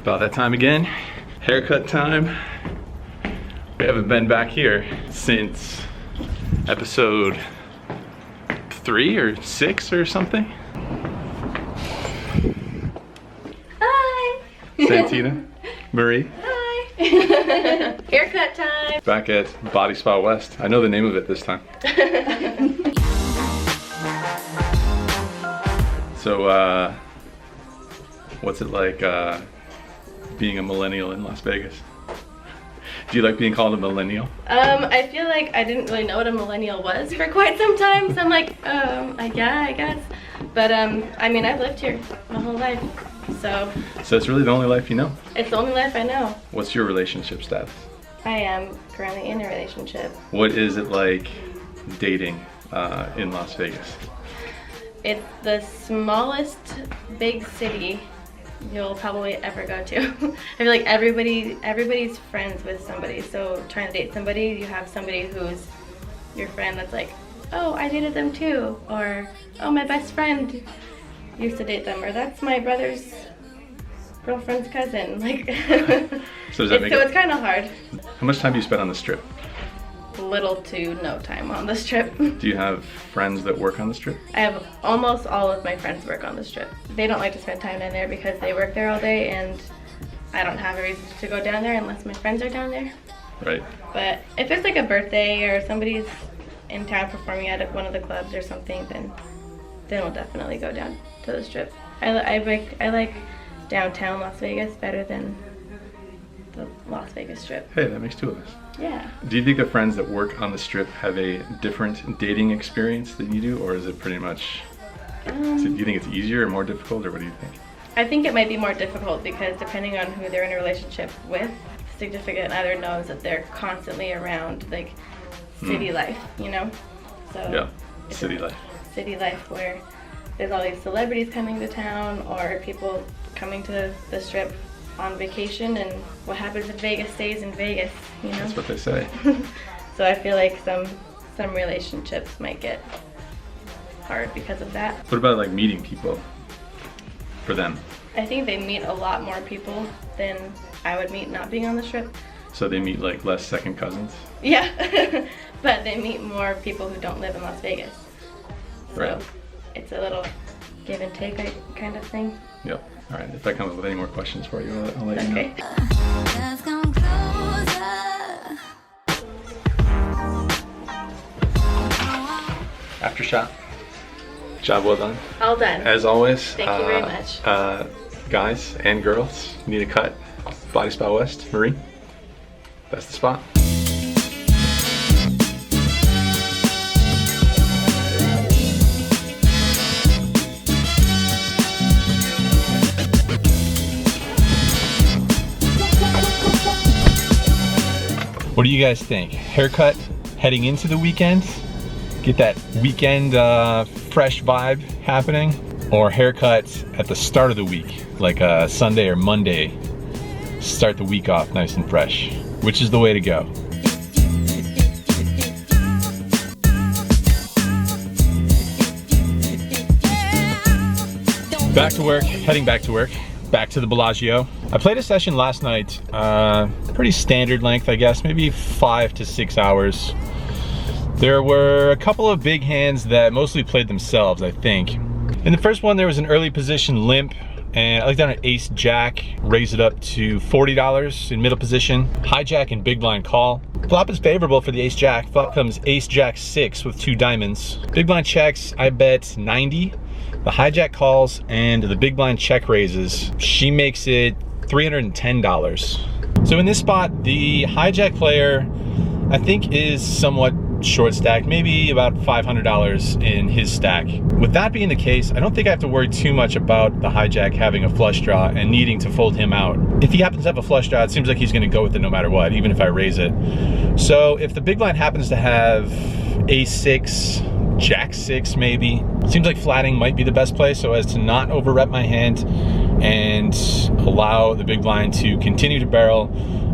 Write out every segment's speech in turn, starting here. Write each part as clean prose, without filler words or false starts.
About that time again. Haircut time. We haven't been back here since episode 3 or 6 or something. Hi! Santina, Marie. Hi! Haircut time! Back at Body Spa West. I know the name of it this time. So, what's it like being a millennial in Las Vegas? Do you like being called a millennial? I feel like I didn't really know what a millennial was for quite some time, so I'm like, yeah, I guess. But, I mean, I've lived here my whole life, so. So it's really the only life you know? It's the only life I know. What's your relationship status? I am currently in a relationship. What is it like dating in Las Vegas? It's the smallest big city you'll probably ever go to. I feel like everybody's friends with somebody, so trying to date somebody, you have somebody who's your friend that's like, oh, I dated them too, or oh, my best friend used to date them, or that's my brother's girlfriend's cousin. Like, so it's kind of hard. How much time do you spend on the Strip? Little to no time on the Strip. Do you have friends that work on the Strip? I have almost all of my friends work on the Strip. They don't like to spend time down there because they work there all day, and I don't have a reason to go down there unless my friends are down there. Right. But if it's like a birthday or somebody's in town performing at one of the clubs or something, then we'll definitely go down to the Strip. I like downtown Las Vegas better than the Las Vegas Strip. Hey, that makes 2 of us. Yeah. Do you think the friends that work on the Strip have a different dating experience than you do, or is it pretty much, do you think it's easier or more difficult, or what do you think? I think it might be more difficult because depending on who they're in a relationship with, significant other knows that they're constantly around like city life, you know? So yeah, city life. City life where there's all these celebrities coming to town or people coming to the Strip on vacation, and what happens in Vegas stays in Vegas, you know? That's what they say. So I feel like some relationships might get hard because of that. What about like meeting people for them? I think they meet a lot more people than I would meet not being on the Strip. So they meet like less second cousins? Yeah, but they meet more people who don't live in Las Vegas. So right. It's a little give and take kind of thing. Yep. All right, if I come up with any more questions for you, I'll let you know. After shot. Job well done. All done. As always. Thank you very much. Guys and girls, need a cut. Body Spa West, Marie. That's the spot. What do you guys think? Haircut heading into the weekend? Get that weekend fresh vibe happening? Or haircut at the start of the week, like a Sunday or Monday? Start the week off nice and fresh. Which is the way to go? Back to work, heading back to work. Back to the Bellagio. I played a session last night, pretty standard length, I guess, maybe 5 to 6 hours. There were a couple of big hands that mostly played themselves, I think. In the first one, there was an early position limp, and I looked down at ace jack, raised it up to $40 in middle position, hijack and big blind call. Flop is favorable for the ace jack. Flop comes ace jack 6 with 2 diamonds. Big blind checks, I bet 90. The hijack calls and the big blind check raises. She makes it $310. So in this spot, the hijack player, I think, is somewhat short stacked, maybe about $500 in his stack. With that being the case, I don't think I have to worry too much about the hijack having a flush draw and needing to fold him out. If he happens to have a flush draw, it seems like he's gonna go with it no matter what, even if I raise it. So if the big blind happens to have ace 6, jack 6 maybe, seems like flatting might be the best play so as to not over rep my hand and allow the big blind to continue to barrel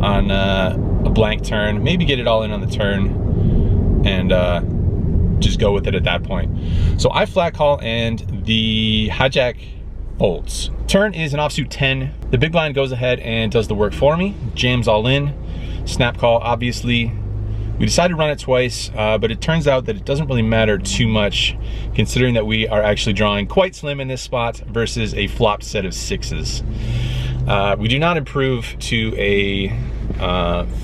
on a blank turn, maybe get it all in on the turn, and just go with it at that point. So I flat call, and the hijack folds. Turn is an offsuit 10. The big blind goes ahead and does the work for me. Jams all in. Snap call, obviously. We decided to run it twice, but it turns out that it doesn't really matter too much, considering that we are actually drawing quite slim in this spot versus a flopped set of sixes. We do not improve to a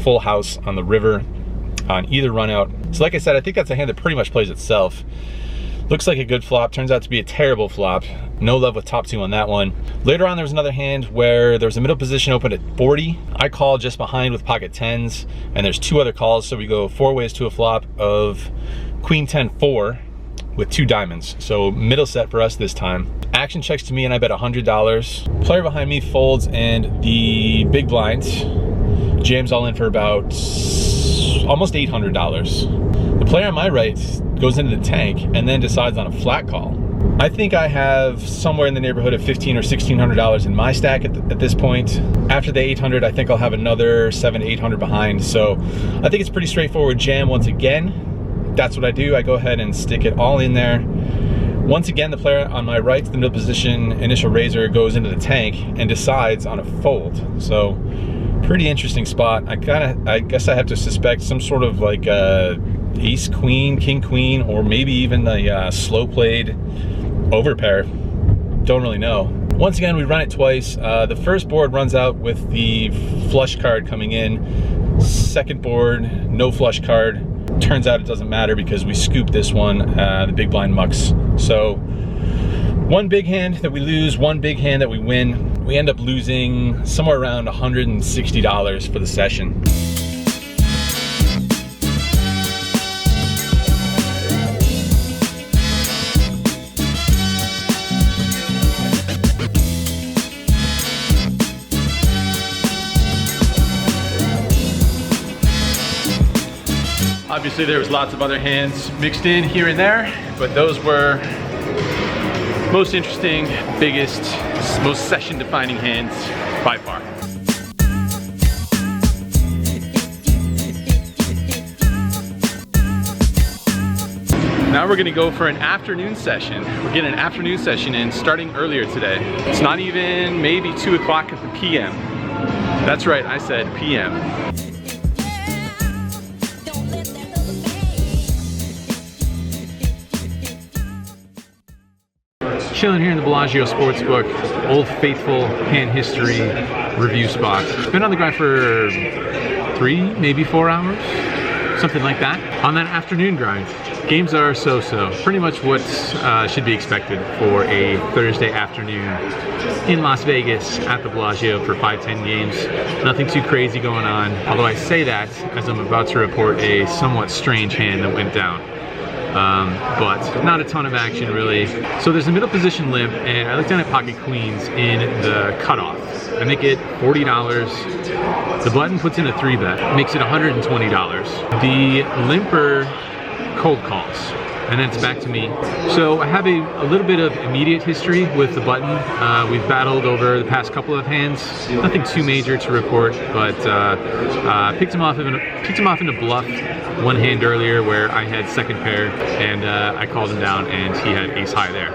full house on the river on either run out. So like I said, I think that's a hand that pretty much plays itself. Looks like a good flop, turns out to be a terrible flop. No love with top two on that one. Later on, there was another hand where there was a middle position open at 40. I call just behind with pocket tens, and there's two other calls, so we go four ways to a flop of queen 10-4 with two diamonds. So middle set for us this time. Action checks to me and I bet $100. Player behind me folds and the big blind jams all in for about almost $800. The player on my right goes into the tank and then decides on a flat call. I think I have somewhere in the neighborhood of $1,500 or $1,600 in my stack at this point. After the 800, I think I'll have another 700 to 800 behind. So I think it's pretty straightforward jam once again. That's what I do. I go ahead and stick it all in there. Once again, the player on my right, the middle position initial raiser, goes into the tank and decides on a fold. So pretty interesting spot. I guess I have to suspect some sort of like ace queen, king queen, or maybe even a slow played overpair. Don't really know. Once again, we run it twice. The first board runs out with the flush card coming in. Second board, no flush card. Turns out it doesn't matter because we scoop this one, the big blind mucks. So one big hand that we lose, one big hand that we win. We end up losing somewhere around $160 for the session. Obviously there was lots of other hands mixed in here and there, but those were most interesting, biggest, most session-defining hands by far. Now we're gonna go for an afternoon session. We're getting an afternoon session in starting earlier today. It's not even maybe 2 o'clock at the PM. That's right, I said PM. Chilling here in the Bellagio Sportsbook, Old Faithful hand history review spot. Been on the grind for 3, maybe 4 hours, something like that. On that afternoon grind, games are so-so. Pretty much what should be expected for a Thursday afternoon in Las Vegas at the Bellagio for 5-10 games. Nothing too crazy going on. Although I say that as I'm about to report a somewhat strange hand that went down. But not a ton of action really. So there's a middle position limp, and I look down at pocket queens in the cutoff. I make it $40. The button puts in a 3-bet, makes it $120. The limper cold calls, and then it's back to me. So I have a little bit of immediate history with the button. We've battled over the past couple of hands. Nothing too major to report, but picked him off in a bluff one hand earlier where I had second pair, and I called him down and he had ace high there.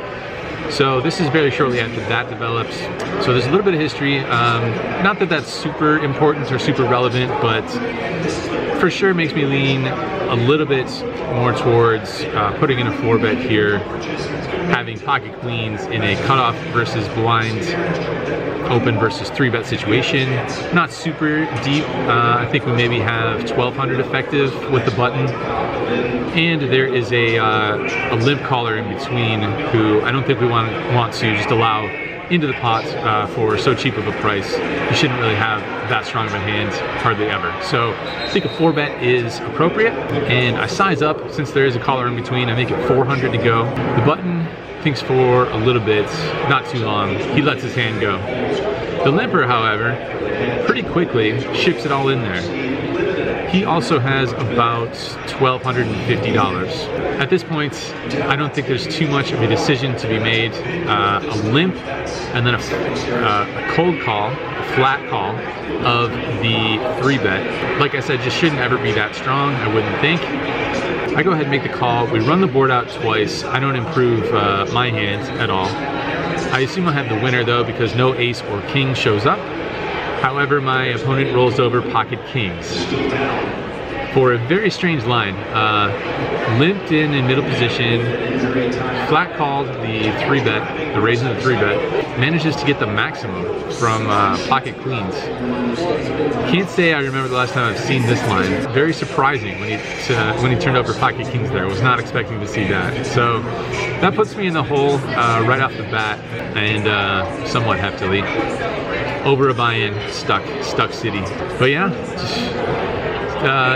So this is very shortly after that develops. So there's a little bit of history. Not that that's super important or super relevant, but for sure makes me lean a little bit more towards putting in a 4-bet here, having pocket queens in a cutoff versus blind open versus 3-bet situation. Not super deep. I think we maybe have 1,200 effective with the button. And there is a limp caller in between who I don't think we want to just allow into the pot for so cheap of a price. You shouldn't really have that strong of a hand, hardly ever. So I think a 4-bet is appropriate, and I size up since there is a caller in between. I make it 400 to go. The button thinks for a little bit, not too long. He lets his hand go. The limper, however, pretty quickly ships it all in there. He also has about $1,250. At this point, I don't think there's too much of a decision to be made. A limp and then a cold call, a flat call of the 3-bet. Like I said, just shouldn't ever be that strong, I wouldn't think. I go ahead and make the call. We run the board out twice. I don't improve my hand at all. I assume I'll have the winner though because no ace or king shows up. However, my opponent rolls over pocket kings for a very strange line. Limped in middle position, flat called the 3-bet, the raise in the 3-bet, manages to get the maximum from pocket queens. Can't say I remember the last time I've seen this line. Very surprising when he turned over pocket kings there. Was not expecting to see that. So that puts me in the hole right off the bat, and somewhat heftily. Over a buy-in, stuck city. But yeah,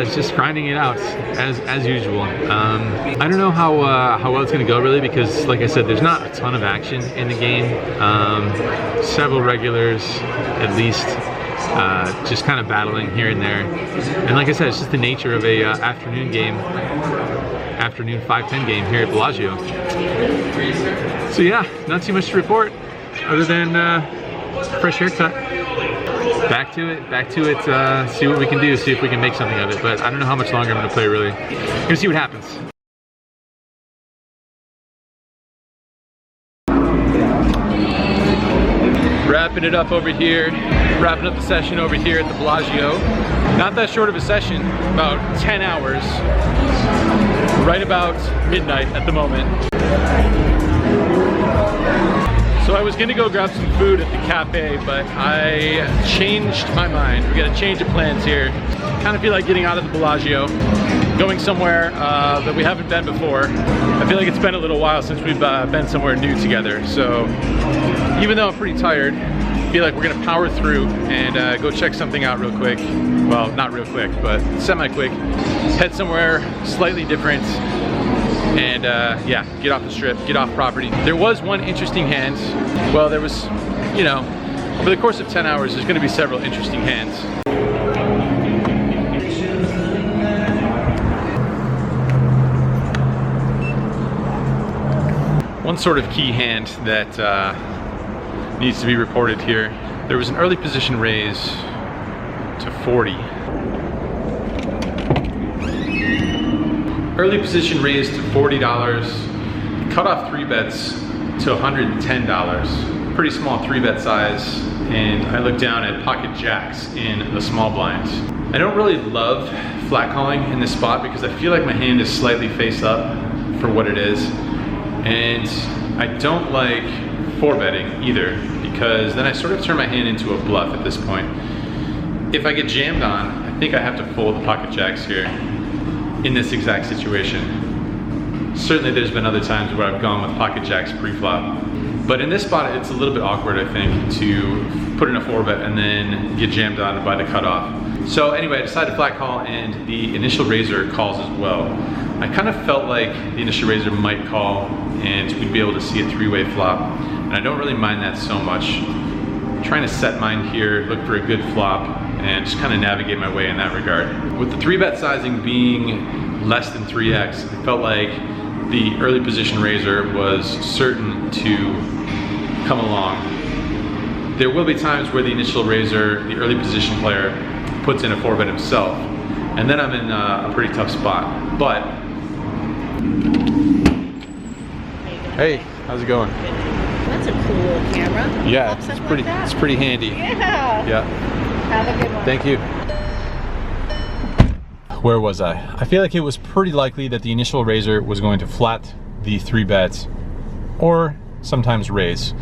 just grinding it out as usual. I don't know how well it's gonna go really, because like I said, there's not a ton of action in the game. Several regulars at least, just kind of battling here and there. And like I said, it's just the nature of a afternoon 5-10 game here at Bellagio. So yeah, not too much to report other than fresh haircut. Back to it, see what we can do, see if we can make something of it. But I don't know how much longer I'm gonna play really. Gonna see what happens. Wrapping it up over here, wrapping up the session over here at the Bellagio. Not that short of a session, about 10 hours. Right about midnight at the moment. So I was gonna go grab some food at the cafe, but I changed my mind. We got a change of plans here. Kind of feel like getting out of the Bellagio, going somewhere that we haven't been before. I feel like it's been a little while since we've been somewhere new together. So even though I'm pretty tired, I feel like we're gonna power through and go check something out real quick. Well, not real quick, but semi-quick. Head somewhere slightly different. And yeah, get off the strip, get off property. There was one interesting hand. Well, there was, you know, over the course of 10 hours, there's gonna be several interesting hands. One sort of key hand that needs to be reported here. There was an early position raise to 40. Early position raised to $40, cutoff 3-bets to $110. Pretty small 3-bet size, and I look down at pocket jacks in the small blind. I don't really love flat calling in this spot because I feel like my hand is slightly face up for what it is. And I don't like 4-betting either, because then I sort of turn my hand into a bluff at this point. If I get jammed on, I think I have to fold the pocket jacks here. In this exact situation. Certainly there's been other times where I've gone with pocket jacks pre-flop. But in this spot, it's a little bit awkward, I think, to put in a 4-bet and then get jammed on by the cutoff. So anyway, I decided to flat call, and the initial raiser calls as well. I kind of felt like the initial raiser might call and we'd be able to see a 3-way flop. And I don't really mind that so much. I'm trying to set mine here, look for a good flop, and just kind of navigate my way in that regard. With the 3-bet sizing being less than 3x, it felt like the early position raiser was certain to come along. There will be times where the initial raiser, the early position player, puts in a 4-bet himself, and then I'm in a pretty tough spot. But hey, how's it going? That's a cool little camera. Yeah, it's pretty handy. Yeah. Have a good one. Thank you. Where was I? I feel like it was pretty likely that the initial raiser was going to flat the 3-bets or sometimes raise.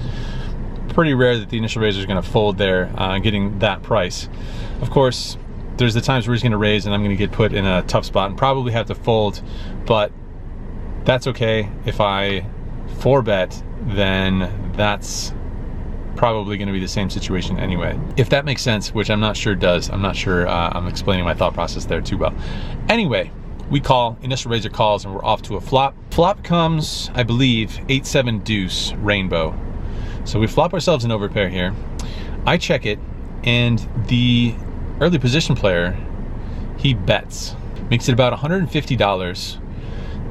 Pretty rare that the initial raiser is going to fold there, getting that price. Of course, there's the times where he's going to raise and I'm going to get put in a tough spot and probably have to fold, but that's okay. If I 4-bet, then that's probably going to be the same situation anyway. If that makes sense, which I'm not sure does. I'm not sure I'm explaining my thought process there too well. Anyway, we call, initial raiser calls, and we're off to a flop. Flop comes, I believe, 8-7 deuce rainbow. So we flop ourselves an overpair here. I check it, and the early position player, he bets. Makes it about $150.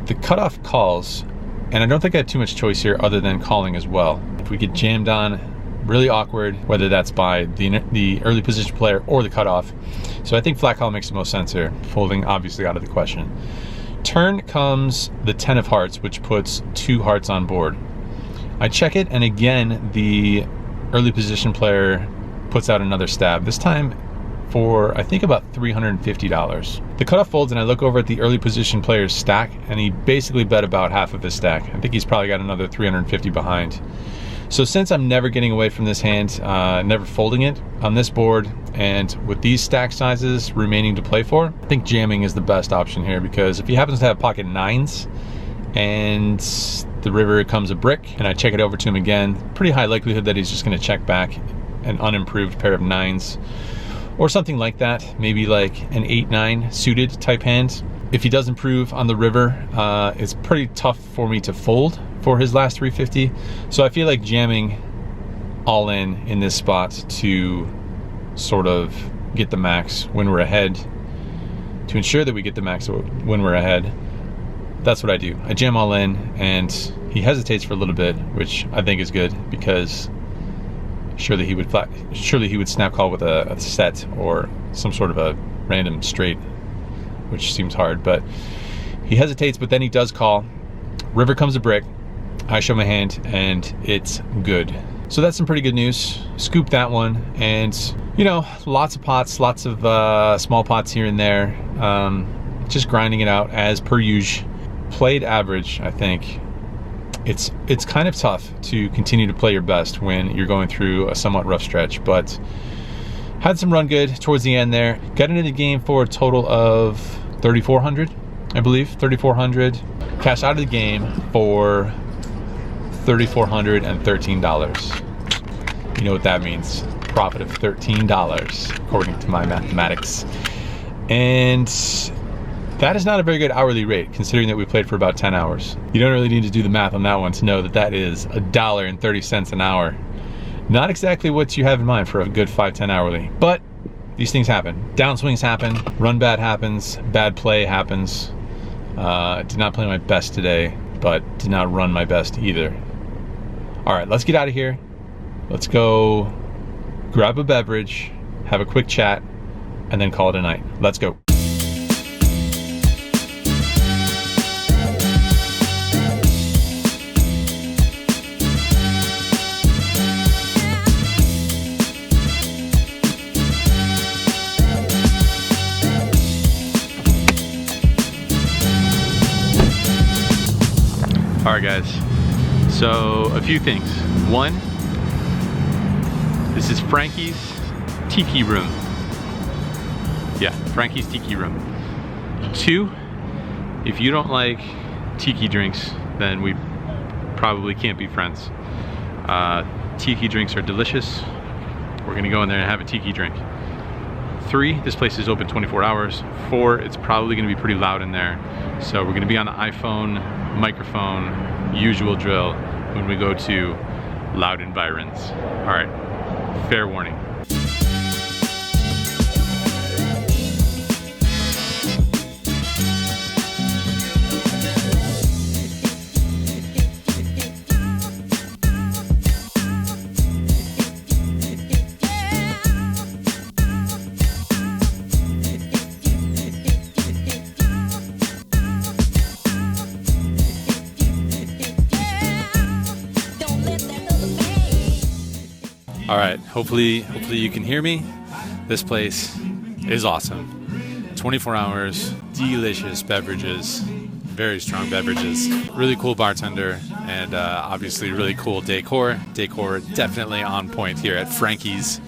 The cutoff calls, and I don't think I have too much choice here other than calling as well. If we get jammed on, really awkward, whether that's by the early position player or the cutoff. So I think flat call makes the most sense here. Folding obviously out of the question. Turn comes the 10 of hearts, which puts 2 hearts on board. I check it, and again, the early position player puts out another stab, this time for I think about $350. The cutoff folds, and I look over at the early position player's stack, and he basically bet about half of his stack. I think he's probably got another 350 behind. So since I'm never getting away from this hand, never folding it on this board, and with these stack sizes remaining to play for, I think jamming is the best option here, because if he happens to have pocket nines and the river comes a brick and I check it over to him again, pretty high likelihood that he's just going to check back an unimproved pair of nines or something like that, maybe like an 8-9 suited type hand. If he does improve on the river, it's pretty tough for me to fold for his last 350. So I feel like jamming all in this spot to sort of get the max when we're ahead, to ensure that we get the max when we're ahead. That's what I do. I jam all in, and he hesitates for a little bit, which I think is good, because surely he would snap call with a set or some sort of a random straight, which seems hard, but he hesitates, but then he does call. River comes a brick, I show my hand, and it's good. So that's some pretty good news. Scoop that one, and you know, lots of pots, lots of small pots here and there, just grinding it out as per usual. Played average, I think. It's kind of tough to continue to play your best when you're going through a somewhat rough stretch, but had some run good towards the end there. Got into the game for a total of 3,400, I believe, 3,400. Cash out of the game for $3,413. You know what that means? Profit of $13, according to my mathematics. And that is not a very good hourly rate, considering that we played for about 10 hours. You don't really need to do the math on that one to know that that is $1.30 an hour. Not exactly what you have in mind for a good 5-10 hourly, but these things happen. Downswings happen, run bad happens, bad play happens. Did not play my best today, but did not run my best either. All right, let's get out of here. Let's go grab a beverage, have a quick chat, and then call it a night. Let's go. All right, guys, so a few things. One, this is Frankie's Tiki room. Yeah, Frankie's Tiki room. Two, if you don't like Tiki drinks, then we probably can't be friends. Tiki drinks are delicious. We're gonna go in there and have a Tiki drink. Three, this place is open 24 hours. Four, it's probably gonna be pretty loud in there. So we're gonna be on the iPhone, microphone, usual drill when we go to loud environs. All right, fair warning. All right, hopefully you can hear me. This place is awesome. 24 hours, delicious beverages, very strong beverages, really cool bartender, and obviously really cool decor. Decor definitely on point here at Frankie's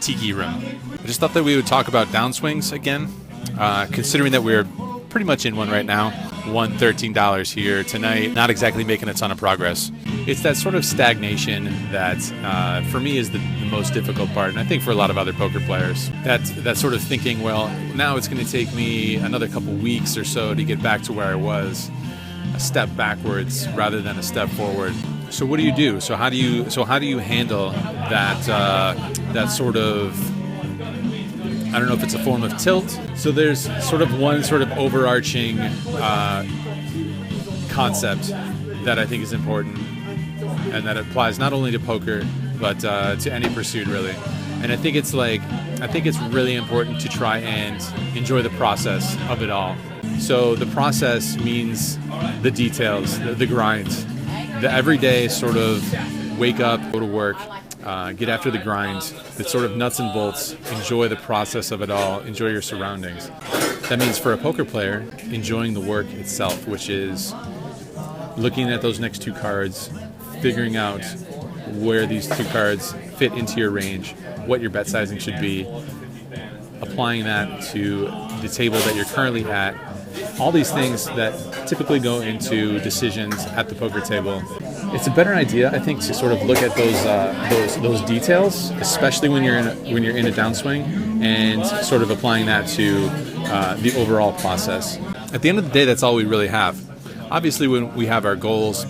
Tiki room. I just thought that we would talk about downswings again, considering that we're pretty much in one right now. Won $13 here tonight, not exactly making a ton of progress. It's that sort of stagnation that for me is the most difficult part, and I think for a lot of other poker players. That sort of thinking, well, now it's going to take me another couple weeks or so to get back to where I was, a step backwards rather than a step forward. So what do you do? So how do you handle that sort of, I don't know if it's a form of tilt. So there's sort of one sort of overarching concept that I think is important, and that applies not only to poker, but to any pursuit really. And I think it's really important to try and enjoy the process of it all. So the process means the details, the grind, the everyday sort of wake up, go to work, get after the grind, the sort of nuts and bolts, enjoy the process of it all, enjoy your surroundings. That means for a poker player, enjoying the work itself, which is looking at those next two cards, figuring out where these two cards fit into your range, what your bet sizing should be, applying that to the table that you're currently at. All these things that typically go into decisions at the poker table. It's a better idea, I think, to sort of look at those details, especially when you're in a downswing, and sort of applying that to the overall process. At the end of the day, that's all we really have. Obviously, when we have our goals,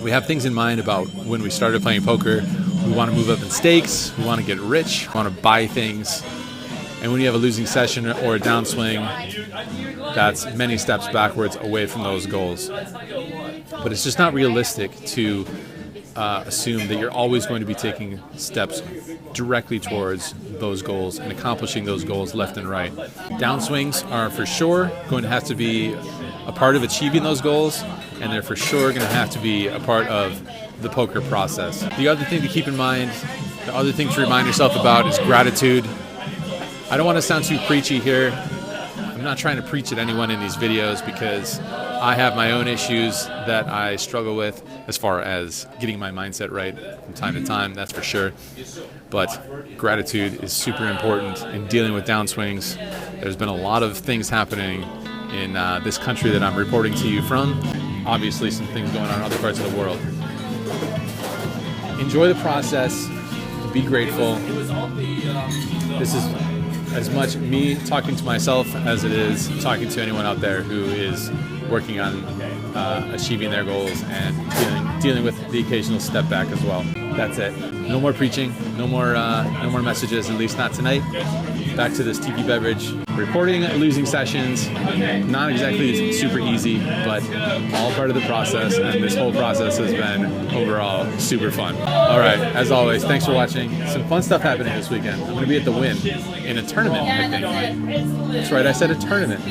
we have things in mind about when we started playing poker. We want to move up in stakes, we want to get rich, we want to buy things. And when you have a losing session or a downswing, that's many steps backwards away from those goals. But it's just not realistic to assume that you're always going to be taking steps directly towards those goals and accomplishing those goals left and right. Downswings are for sure going to have to be a part of achieving those goals, and they're for sure going to have to be a part of the poker process. The other thing to keep in mind, the other thing to remind yourself about is gratitude. I don't want to sound too preachy here. I'm not trying to preach at anyone in these videos because I have my own issues that I struggle with as far as getting my mindset right from time to time, that's for sure. But gratitude is super important in dealing with downswings. There's been a lot of things happening in this country that I'm reporting to you from. Obviously some things going on in other parts of the world. Enjoy the process, be grateful. This is as much me talking to myself as it is talking to anyone out there who is working on achieving their goals and dealing with the occasional step back as well. That's it. No more preaching, no more messages, at least not tonight. Back to this tiki beverage. Reporting losing sessions, not exactly super easy, but all part of the process, and this whole process has been overall super fun. All right, as always, thanks for watching. Some fun stuff happening this weekend. I'm going to be at the Win in a tournament, I think. That's right, I said a tournament.